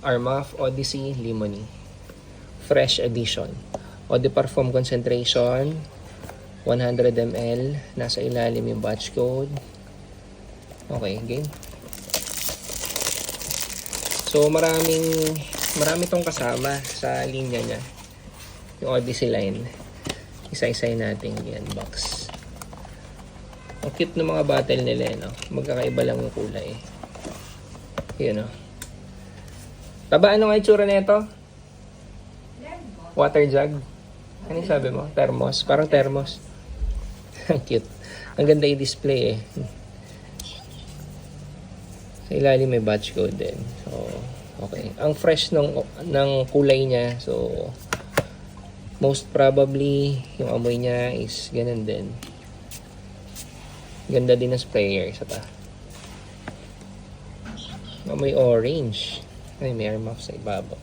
Armaf Odyssey Limony. Fresh edition. Eau de Parfum concentration, 100 ml. Nasa ilalim yung batch code. Okay, game. So, marami tong kasama sa linya niya. Yung Odyssey line. Isa-isay natin yan box. Ang cute ng mga bottle nila, no? Magkakaiba lang yung kulay. Yun, no? Taba, ano nga itsura nito? Water jug. Ano yung sabi mo? Thermos. Parang thermos. Ang cute. Ang ganda i-display eh. Sa ilalim may batch code din. So, okay. Ang fresh ng kulay niya. So, most probably, yung amoy niya is ganun din. Ganda din ng sprayer. Isa pa. Amoy orange. Ay, may armaf sa ibabaw.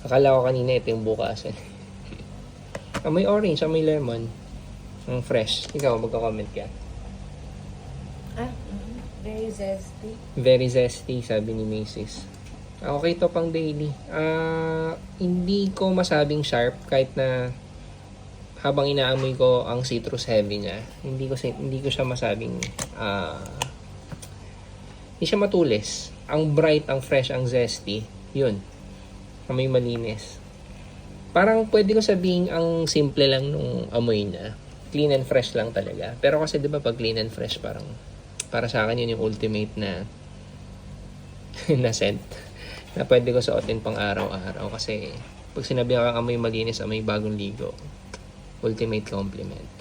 Akala ko kanina ito yung bukasan. Amoy orange, amoy lemon. Ang fresh. Ikaw, magka-comment ka. Very zesty. Very zesty, sabi ni Macy's. Okay to pang daily. Hindi ko masabing sharp kahit na habang inaamoy ko ang citrus heavy niya. Hindi ko siya masabing hindi siya matulis. Ang bright, ang fresh, ang zesty. Yun. Amoy malinis. Parang pwede ko sabihin ang simple lang nung amoy niya. Clean and fresh lang talaga. Pero kasi 'di ba pag clean and fresh parang para sa akin yun yung ultimate na na scent na pwede ko suotin pang araw-araw kasi pag sinabi kang amoy malinis, amoy bagong ligo, ultimate compliment.